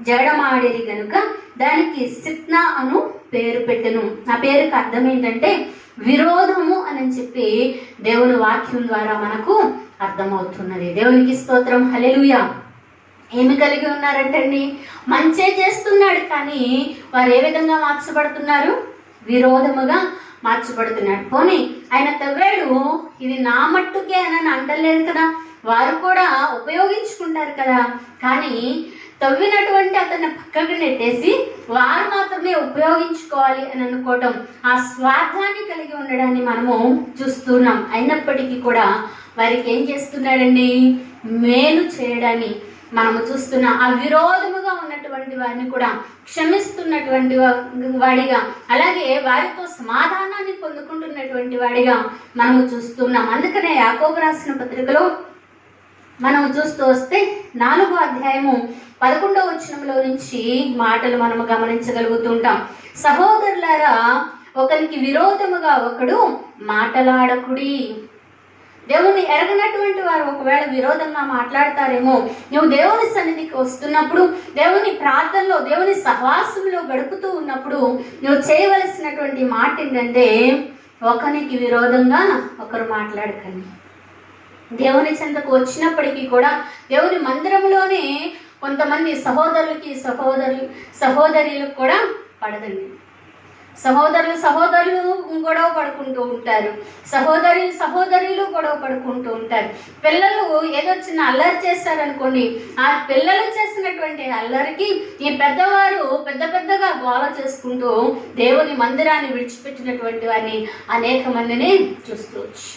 జగడమాడిరి గనుక దానికి సిత్నా అను పేరు పెట్టెను. ఆ పేరుకి అర్థం ఏంటంటే విరోధము అని చెప్పి దేవుని వాక్యం ద్వారా మనకు అర్థమవుతున్నది. దేవునికి స్తోత్రం. హల్లెలూయా. ఏమి కలిగి ఉన్నారంటండి, మంచే చేస్తున్నాడు కానీ వారు ఏ విధంగా మార్చబడుతున్నారు, విరోధముగా మార్చబడుతున్నాడు. పోనీ ఆయన తవ్వాడు, ఇది నా మట్టుకే అని అంటలేదు కదా, వారు కూడా ఉపయోగించుకుంటారు కదా. కానీ తవ్వినటువంటి అతన్ని పక్కకు నెట్టేసి వారు మాత్రమే ఉపయోగించుకోవాలి అని అనుకోవటం, ఆ స్వార్థాన్ని కలిగి ఉండడాన్ని మనము చూస్తున్నాం. అయినప్పటికీ కూడా వారికి ఏం చేస్తున్నాడండి, మేలు చేయడాన్ని, మనము చూస్తున్న ఆ విరోధముగా ఉన్నటువంటి వారిని కూడా క్షమిస్తున్నటువంటి వాడిగా, అలాగే వారితో సమాధానాన్ని పొందుకుంటున్నటువంటి వాడిగా మనము చూస్తున్నాం. అందుకనే యాకోబు రాసిన పత్రికలో మనం చూస్తూ వస్తే 4వ అధ్యాయము 11వ వచనంలో నుంచి మాటలు మనము గమనించగలుగుతుంటాం. సహోదరులారా, ఒకరికి విరోధముగా ఒకడు మాటలాడకుడి. దేవుని ఎరగనటువంటి వారు ఒకవేళ విరోధంగా మాట్లాడతారేమో. నువ్వు దేవుని సన్నిధికి వస్తున్నప్పుడు, దేవుని ప్రార్థనలో, దేవుని సహవాసంలో గడుపుతూ ఉన్నప్పుడు నువ్వు చేయవలసినటువంటి మాట ఏంటంటే, ఒకరికి విరోధంగా ఒకరు మాట్లాడకండి. దేవుని చెంతకు వచ్చినప్పటికీ కూడా దేవుని మందిరంలోనే కొంతమంది సహోదరులకు కూడా పడదండి. సహోదరులు గొడవ పడుకుంటూ ఉంటారు, సహోదరులు గొడవ పడుకుంటూ ఉంటారు. పిల్లలు ఏదో చిన్న అల్లరి చేస్తారనుకోండి, ఆ పిల్లలు చేసినటువంటి అల్లరికి ఈ పెద్దవారు పెద్దగా గోల చేసుకుంటూ దేవుని మందిరాన్ని విడిచిపెట్టినటువంటి వారిని అనేక మందిని చూసుకోవచ్చు.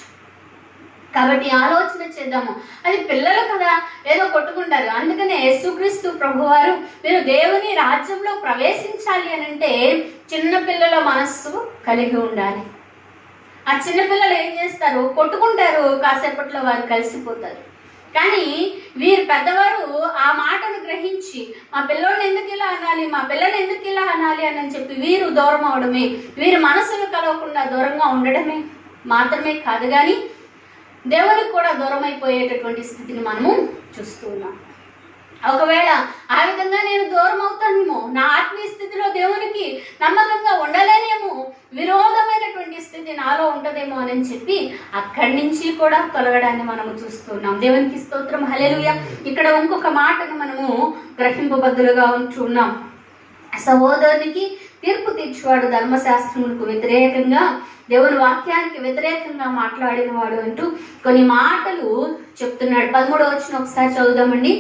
కాబట్టి ఆలోచన చేద్దాము. అది పిల్లలు కదా, ఏదో కొట్టుకుంటారు. అందుకనే యేసుక్రీస్తు ప్రభువారు మీరు దేవుని రాజ్యంలో ప్రవేశించాలి అని అంటే చిన్నపిల్లల మనస్సు కలిగి ఉండాలి. ఆ చిన్నపిల్లలు ఏం చేస్తారు? కొట్టుకుంటారు, కాసేపట్లో వారు కలిసిపోతారు. కానీ వీరు పెద్దవారు ఆ మాటను గ్రహించి మా పిల్లోడిని ఎందుకు ఇలా అనాలి, మా పిల్లని ఎందుకు ఇలా అనాలి అని చెప్పి వీరు దూరం అవడమే, వీరి మనసులు కలవకుండా దూరంగా ఉండడమే మాత్రమే కాదు, కానీ దేవునికి కూడా దూరం అయిపోయేటటువంటి స్థితిని మనము చూస్తూ ఉన్నాం. ఒకవేళ ఆ విధంగా నేను దూరం అవుతానేమో, నా ఆత్మీయ స్థితిలో దేవునికి నమ్మకంగా ఉండలేనేమో, విరోధమైనటువంటి స్థితి నాలో ఉంటుందేమో అని చెప్పి అక్కడి నుంచి కూడా తొలగడాన్ని మనము చూస్తున్నాం. దేవునికి స్తోత్రం, హల్లెలూయా. ఇక్కడ ఇంకొక మాటను మనము గ్రహింపబద్దులుగా ఉంటున్నాం. సహోదరునికి తీర్పు తీర్చువాడు ధర్మశాస్త్రములకు వ్యతిరేకంగా, దేవుని వాక్యానికి వ్యతిరేకంగా మాట్లాడిన వాడు అంటూ కొన్ని మాటలు చెప్తున్నాడు. 13వ వచనం ఒకసారి చదువుదామండి.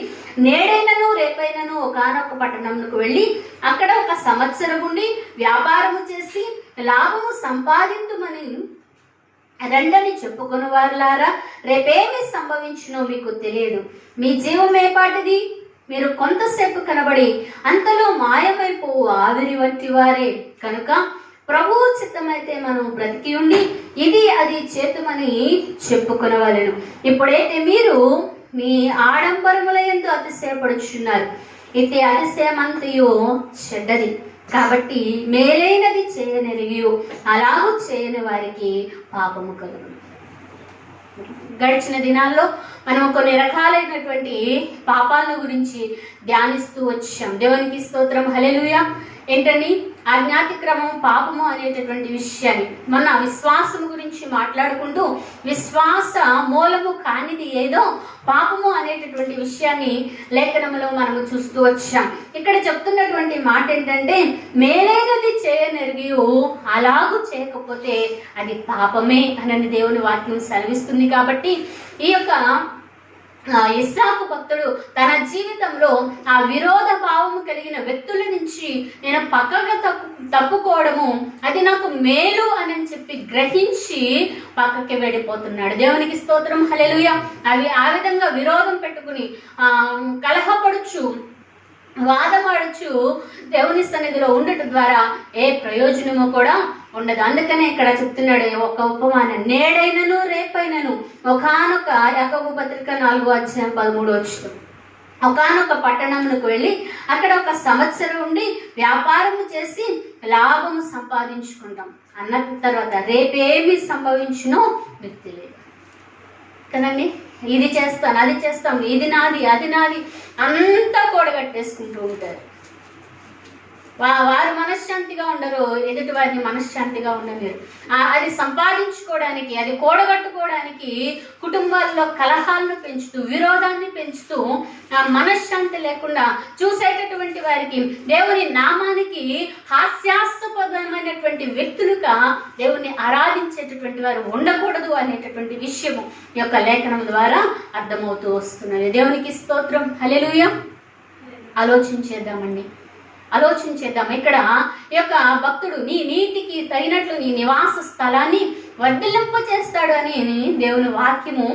నేడైనను రేపైనను ఒకానొక పట్టణంకు వెళ్ళి అక్కడ 1 సంవత్సరం ఉండి వ్యాపారము చేసి లాభము సంపాదించుమని రండని చెప్పుకుని వారులారా, రేపేమి సంభవించునో మీకు తెలియదు. మీ జీవం ఏపాటిది? మీరు కొంతసేపు కనబడి అంతలో మాయమైపోవు ఆవిరి వంటి వారే. కనుక ప్రభువు చిత్తమైతే మనం బ్రతికి ఉండి ఇది అది చేతుమని చెప్పుకొనవలెను. ఇప్పుడైతే మీరు మీ ఆడంబరముల యందు అతిశయపడుచున్నారు. ఇది అతిశయమంతయు చెడ్డది. కాబట్టి మేలైనది చేయనెరిగి అలాగూ చేయని వారికి పాపము కలుగును. గడిచిన దినాల్లో మనం కొన్ని రకాలైనటువంటి పాపాల గురించి ధ్యానిస్తూ వచ్చాం. దేవునికి స్తోత్రం, హల్లెలూయా. ఏంటండి? అజ్ఞాతిక్రమం, పాపము అనేటటువంటి విషయాన్ని మన విశ్వాసం గురించి మాట్లాడుకుంటూ విశ్వాస మూలము కానిది ఏదో పాపము అనేటటువంటి విషయాన్ని లేఖనంలో మనము చూస్తూ వచ్చాం. ఇక్కడ చెప్తున్నటువంటి మాట ఏంటంటే, మేలైనది చేయనెరిగి అలాగూ చేయకపోతే అది పాపమే అని దేవుని వాక్యం సెలవిస్తుంది. కాబట్టి ఈ యొక్క ఇస్సాకు భక్తుడు తన జీవితంలో ఆ విరోధ భావము కలిగిన వ్యక్తుల నుంచి నేను పక్కగా తప్పుకోవడము అది నాకు మేలు అని చెప్పి గ్రహించి పక్కకి వెళ్ళిపోతున్నాడు. దేవునికి స్తోత్రం, హల్లెలూయా. అవి ఆ విధంగా విరోధం పెట్టుకుని కలహపడుచు వాదమాడుచు దేవుని సన్నిధిలో ఉండటం ద్వారా ఏ ప్రయోజనము కూడా ఉండదు. అందుకనే ఇక్కడ చెప్తున్నాడు ఒక ఉపమానం. నేడైనను రేపైనను ఒకానొక యాకోబు పత్రిక 4వ అధ్యాయం 13వ వచనం. ఒకానొక పట్టణమునకు వెళ్ళి అక్కడ 1 సంవత్సరం ఉండి వ్యాపారము చేసి లాభము సంపాదించుకుంటాం అన్న తర్వాత రేపేమి సంభవించునో మీకు తెలియదు కదండి. ఇది చేస్తాను, అది చేస్తాం, ఇది నాది, అది నాది అంతా కూడగట్టేసుకుంటూ ఉంటారు. వారు మనశ్శాంతిగా ఉండరు, ఎదుటి వారిని మనశ్శాంతిగా ఉండలేరు. అది సంపాదించుకోవడానికి, అది కూడగట్టుకోవడానికి కుటుంబాల్లో కలహాలను పెంచుతూ, విరోధాన్ని పెంచుతూ, మనశ్శాంతి లేకుండా చూసేటటువంటి వారికి దేవుని నామానికి హాస్యాస్పదమైనటువంటి వ్యక్తులుగా దేవుని ఆరాధించేటటువంటి వారు ఉండకూడదు అనేటటువంటి విషయము ఈ యొక్క లేఖనం ద్వారా అర్థమవుతూ వస్తున్నది. దేవునికి స్తోత్రం, హల్లెలూయా. ఆలోచించేద్దాం. ఇక్కడ ఈ యొక్క భక్తుడు నీ నీతికి తగినట్లు నీ నివాస స్థలాన్ని వర్ధిల్లింప చేస్తాడు అని దేవుని వాక్యము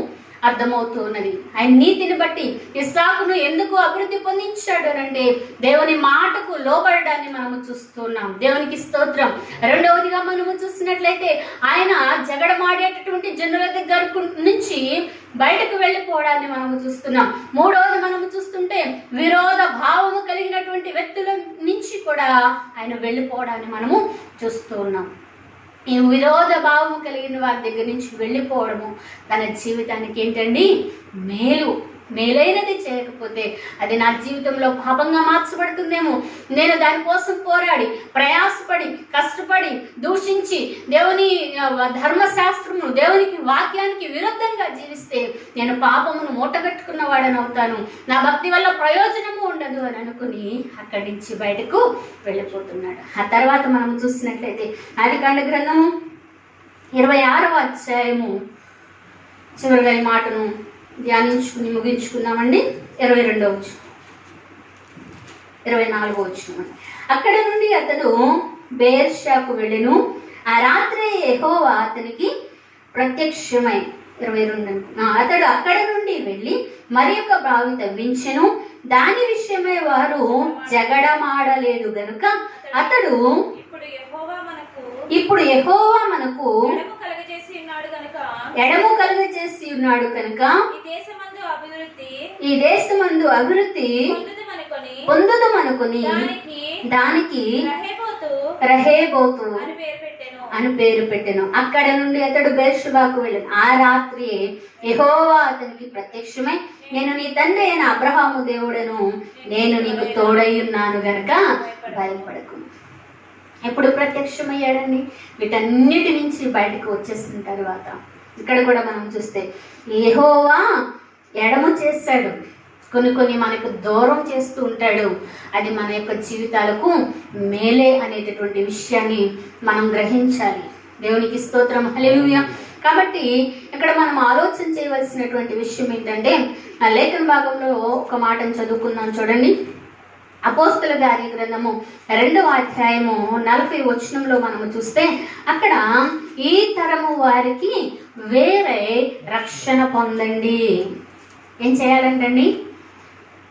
అర్థమవుతున్నది. ఆయన నీతిని బట్టి ఇస్సాకును ఎందుకు అభివృద్ధి పొందించాడు అంటే దేవుని మాటకు లోబడడాన్ని మనము చూస్తున్నాం. దేవునికి స్తోత్రం. రెండవదిగా మనము చూసినట్లయితే ఆయన జగడమాడేటటువంటి జనుల దగ్గర నుంచి బయటకు వెళ్ళిపోవడాన్ని మనము చూస్తున్నాం. మూడవది మనము చూస్తుంటే విరోధ భావము కలిగినటువంటి వ్యక్తుల నుంచి కూడా ఆయన వెళ్ళిపోవడాన్ని మనము చూస్తూ ఉన్నాం. ఈ విరోధ భావము కలిగిన వారి దగ్గర నుంచి వెళ్ళిపోవడము తన జీవితానికి ఏంటండి మేలైనది చేయకపోతే అది నా జీవితంలో పాపంగా మార్చబడుతుందేమో, నేను దానికోసం పోరాడి ప్రయాసపడి కష్టపడి దూషించి దేవుని ధర్మశాస్త్రము దేవునికి వాక్యానికి విరుద్ధంగా జీవిస్తే నేను పాపమును మూటగట్టుకున్న వాడని అవుతాను, నా భక్తి వల్ల ప్రయోజనము ఉండదు అని అనుకుని అక్కడి నుంచి బయటకు వెళ్ళిపోతున్నాడు. ఆ తర్వాత మనం చూసినట్లయితే ఆదికాండ గ్రంథము 26వ అధ్యాయము చివరిగా ఈ మాటను ధ్యానించుకుని ముగించుకున్నామండి. 22వ వచనం 24వ వచనం. అక్కడ నుండి అతడు బెయేర్షాకు వెళ్ళెను. ఆ రాత్రి యెహోవా అతనికి ప్రత్యక్షమై 22 అతడు అక్కడ నుండి వెళ్ళి మరి ఒక బావి తవ్వించెను. దాని విషయమై వారు జగడమాడలేదు గనుక అతడు ఇప్పుడు యెహోవా మనకు ఎడము కలుగజేసి ఉన్నాడు కనుక ఈ దేశమందు అభివృద్ధి పొందుదమనుకొని దానికి రహేబోతు అని పేరు పెట్టెను. అక్కడ నుండి అతడు బెర్షెబాకు వెళ్ళాను. ఆ రాత్రి యెహోవా అతనికి ప్రత్యక్షమై, నేను నీ తండ్రి అయిన అబ్రహాము దేవుడను, నేను నీకు తోడై ఉన్నాను గనక భయపడకు. ఎప్పుడు ప్రత్యక్షమయ్యాడండి? వీటన్నిటి నుంచి బయటకు వచ్చేసిన తర్వాత ఇక్కడ కూడా మనం చూస్తే యెహోవా ఎడమ చేశాడు, కొన్ని మనకు దూరం చేస్తూ ఉంటాడు. అది మన యొక్క జీవితాలకు మేలే అనేటటువంటి విషయాన్ని మనం గ్రహించాలి. దేవునికి స్తోత్రం. హల్లెలూయా. కాబట్టి ఇక్కడ మనం ఆలోచన చేయవలసినటువంటి విషయం ఏంటంటే ఆ లేఖన భాగంలో ఒక మాటను చదువుకుందాం చూడండి. అపోస్తల గారి గ్రంథము 2వ అధ్యాయము 40వ వచనంలో మనము చూస్తే అక్కడ ఈ తరము వారికి వేరే రక్షణ పొందండి. ఏం చేయాలంటండి?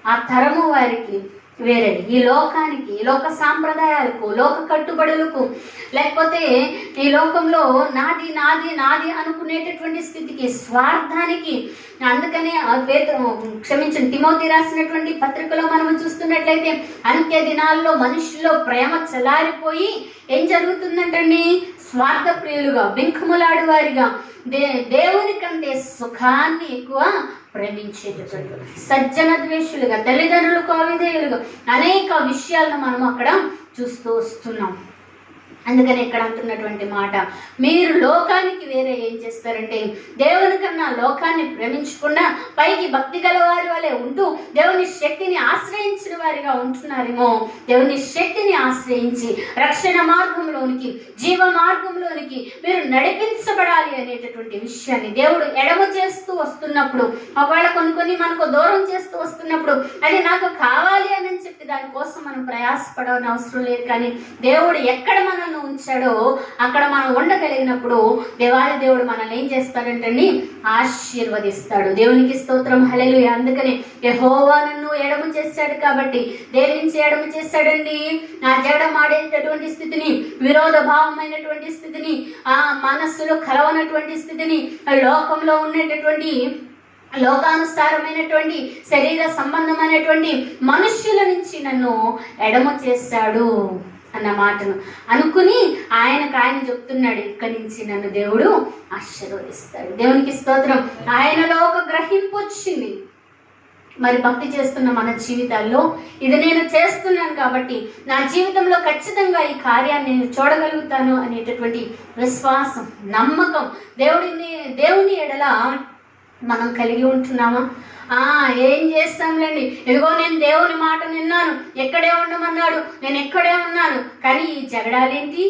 ఆ తరము వారికి వేరే, ఈ లోకానికి, ఈ లోక సాంప్రదాయాలకు, లోక కట్టుబడులకు, లేకపోతే ఈ లోకంలో నాది నాది నాది అనుకునేటటువంటి స్థితికి, స్వార్థానికి. అందుకనే తిమోతి రాసినటువంటి పత్రికలో మనం చూస్తున్నట్లయితే అంత్య దినాల్లో మనుషుల్లో ప్రేమ చల్లారిపోయి ఏం జరుగుతుందంటండి? స్వార్థ ప్రియులుగా, బింకములాడు వారిగా, దేవుని కంటే సుఖాన్ని ఎక్కువ ప్రేమించేటటువంటి సజ్జన ద్వేషులుగా, తల్లిదండ్రులకు అవిధేయులుగా అనేక విషయాలను మనం అక్కడ చూస్తూ వస్తున్నాం. అందుకని ఇక్కడ అంటున్నటువంటి మాట, మీరు లోకానికి వేరే ఏం చేస్తారంటే దేవుని కన్నా లోకాన్ని ప్రేమించకుండా పైకి భక్తి గల వారి వలె ఉంటూ దేవుని శక్తిని ఆశ్రయించిన వారిగా ఉంటున్నారేమో. దేవుని శక్తిని ఆశ్రయించి రక్షణ మార్గంలోనికి, జీవ మార్గంలోనికి మీరు నడిపించబడాలి అనేటటువంటి విషయాన్ని దేవుడు ఎడమ చేస్తూ వస్తున్నప్పుడు, ఒకవేళ కొన్ని మనకు దూరం చేస్తూ వస్తున్నప్పుడు అది నాకు కావాలి అని చెప్పి దానికోసం మనం ప్రయాసపడవని అవసరం లేదు. కానీ దేవుడు ఎక్కడ మనల్ని ఉంచాడో అక్కడ మనం ఉండగలిగినప్పుడు దేవాది దేవుడు మనల్ని ఏం చేస్తాడంటండి? ఆశీర్వదిస్తాడు. దేవునికి స్తోత్రం. హల్లెలూయా. అందుకని యెహోవా నన్ను ఎడమ చేశాడు కాబట్టి దేని నుంచి ఎడమ చేశాడండి? ఆ జగడమాడేటటువంటి స్థితిని, విరోధ భావమైనటువంటి స్థితిని, ఆ మనస్సులో కలవనటువంటి స్థితిని, లోకంలో ఉండేటటువంటి లోకానుసారమైనటువంటి శరీర సంబంధమైనటువంటి మనుష్యుల నుంచి నన్ను ఎడమ చేశాడు అన్న మాటను అనుకుని ఆయన చెప్తున్నాడు, ఇక్కడి నుంచి నన్ను దేవుడు ఆశీర్వదిస్తాడు. దేవునికి స్తోత్రం. ఆయనలో ఒక గ్రహింపు వచ్చింది. మరి భక్తి చేస్తున్న మన జీవితాల్లో ఇది నేను చేస్తున్నాను కాబట్టి నా జీవితంలో ఖచ్చితంగా ఈ కార్యాన్ని నేను చూడగలుగుతాను అనేటటువంటి విశ్వాసం, నమ్మకం దేవుని ఎడల మనం కలిగి ఉంటున్నామా? ఏం చేస్తాంలేండి, ఇదిగో నేను దేవుని మాట విన్నాను, ఎక్కడే ఉండమన్నాడు, నేను ఎక్కడే ఉన్నాను, కానీ ఈ జగడాలేంటి?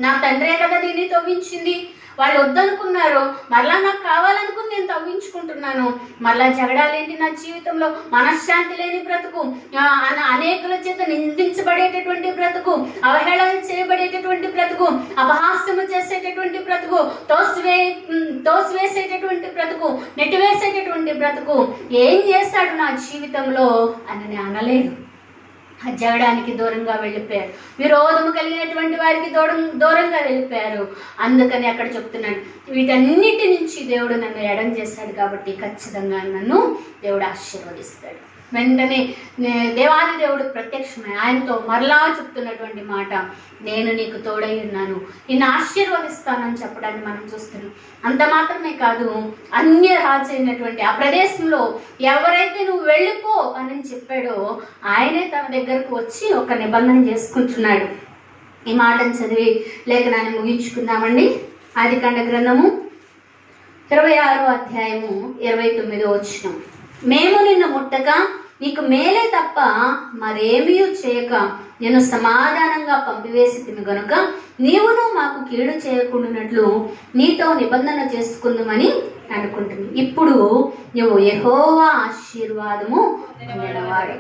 నా తండ్రే కదా దీన్ని తవ్వించింది, వాళ్ళు వద్దనుకున్నారు, మరలా నాకు కావాలనుకుని నేను తవ్వించుకుంటున్నాను. మరలా జగడాలేంటి నా జీవితంలో, మనశ్శాంతి లేని బ్రతుకు, అనేకుల చేత నిందించబడేటటువంటి బ్రతుకు, అవహేళన చేయబడేటటువంటి బ్రతుకు, అపహాస్యము చేసేటటువంటి బ్రతుకు, తోసివేసేటటువంటి బ్రతుకు, నెట్టివేసేటటువంటి బ్రతుకు ఏం చేశాడు నా జీవితంలో అని నేను అనలేదు. జగడానికి దూరంగా వెళ్ళిపోయారు, విరోధము కలిగినటువంటి వారికి దూరంగా వెళ్ళిపోయారు. అందుకని అక్కడ చెప్తున్నాను, వీటన్నిటి నుంచి దేవుడు నన్ను ఎడం చేశాడు కాబట్టి ఖచ్చితంగా నన్ను దేవుడు ఆశీర్వదిస్తాడు. వెంటనే దేవాది దేవుడు ప్రత్యక్షమై ఆయనతో మరలా చెప్తున్నటువంటి మాట, నేను నీకు తోడై ఉన్నాను, నిన్ను ఆశీర్వదిస్తానని చెప్పడాన్ని మనం చూస్తున్నాం. అంత మాత్రమే కాదు, అన్య రాజు అయినటువంటి ఆ ప్రదేశంలో ఎవరైతే నువ్వు వెళ్ళిపో అని చెప్పాడో ఆయనే తన దగ్గరకు వచ్చి ఒక నిబంధన చేసుకుంటున్నాడు. ఈ మాటను చదివి లేఖనాన్ని ముగించుకుందామండి. ఆదికాండ గ్రంథము 26వ అధ్యాయము 29వ వచనం. మేము నిన్ను ముట్టక నీకు మేలే తప్ప మరేమీ చేయక నేను సమాధానంగా పంపివేసి గనుక నీవును మాకు కీడు చేయకుండానట్లు నీతో నిబంధన చేసుకుందామని అనుకుంటుంది. ఇప్పుడు నువ్వు యెహోవా ఆశీర్వాదము పొందినవాడు.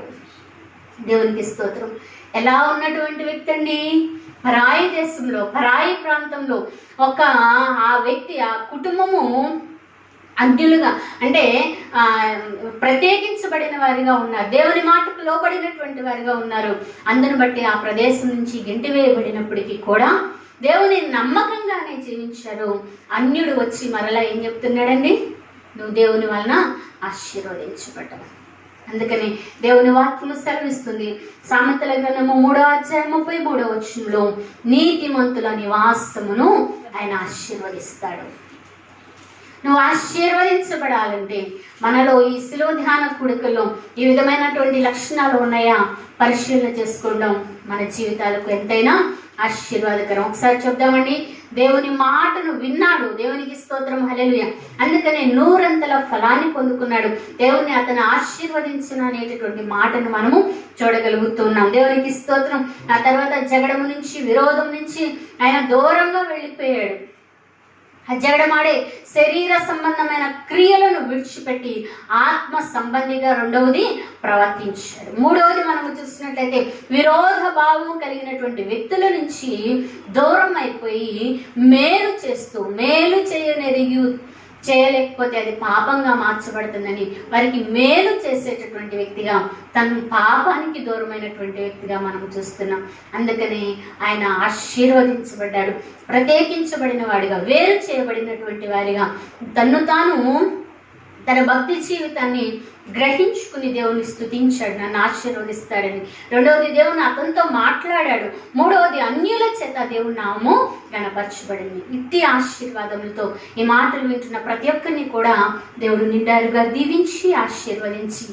దేవునికి స్తోత్రం. ఎలా ఉన్నటువంటి వ్యక్తి అండి? పరాయి దేశంలో, పరాయి ప్రాంతంలో ఆ వ్యక్తి, ఆ కుటుంబము అన్యులుగా అంటే ప్రత్యేకించబడిన వారిగా ఉన్నారు, దేవుని మాటకు లోబడినటువంటి వారిగా ఉన్నారు. అందును బట్టి ఆ ప్రదేశం నుంచి గెంటివేయబడినప్పటికీ కూడా దేవుని నమ్మకంగానే జీవించారు. అన్యుడు వచ్చి మరలా ఏం చెప్తున్నాడండి? నువ్వు దేవుని వలన ఆశీర్వదించబడ్డావు. అందుకని దేవుని వాక్యము సెలవిస్తుంది, సామెతల గ్రంథము 3వ అధ్యాయం 33వ వచనంలో, నీతిమంతుల నివాసమును ఆయన ఆశీర్వదిస్తాడు. నువ్వు ఆశీర్వదించబడాలంటే మనలో ఈ శిలువ ధ్యాన కూడికల్లో ఈ విధమైనటువంటి లక్షణాలు ఉన్నాయా పరిశీలన చేసుకోవడం మన జీవితాలకు ఎంతైనా ఆశీర్వాదకరం. ఒకసారి చెప్దామండి. దేవుని మాటను విన్నాడు, దేవునికి స్తోత్రం, హల్లెలూయా. అందుకనే 100 ఫలాన్ని పొందుకున్నాడు. దేవుని అతను ఆశీర్వదించిన అనేటటువంటి మాటను మనము చూడగలుగుతున్నాం. దేవునికి స్తోత్రం. ఆ తర్వాత జగడము నుంచి, విరోధం నుంచి ఆయన దూరంగా వెళ్ళిపోయాడు. జగడమాడే శరీర సంబంధమైన క్రియలను విడిచిపెట్టి ఆత్మ సంబంధిగా రెండవది ప్రవర్తించాడు. మూడవది మనము చూసినట్లయితే విరోధ భావము కలిగినటువంటి వ్యక్తుల నుంచి దూరం అయిపోయి మేలు చేస్తూ, మేలు చేయలేకపోతే అది పాపంగా మార్చబడుతుందని వారికి మేలు చేసేటటువంటి వ్యక్తిగా, తన పాపానికి దూరమైనటువంటి వ్యక్తిగా మనం చూస్తున్నాం. అందుకని ఆయన ఆశీర్వదించబడ్డాడు, ప్రత్యేకించబడిన వాడిగా, వేరు చేయబడినటువంటి వారిగా తన్ను తాను తన భక్తి జీవితాన్ని గ్రహించుకుని దేవుని స్తుతించాడు, నన్ను ఆశీర్వదిస్తాడని. రెండవది దేవుని అతనితో మాట్లాడాడు. మూడవది అన్యుల చేత దేవుని నామము గణపరచబడింది. ఇట్టి ఆశీర్వాదములతో ఈ మాటలు వింటున్న ప్రతి ఒక్కరిని కూడా దేవుడు నిండారుగా దీవించి ఆశీర్వదించి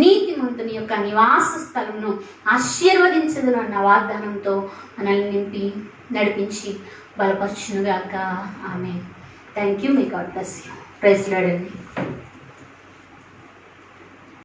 నీతిమంతుని యొక్క నివాస స్థలమును ఆశీర్వదించదు అన్న వాగ్దానంతో మనల్ని నింపి నడిపించి బలపరచునుగాక. Amen. Thank you. May God bless you. Praise Lord అండి.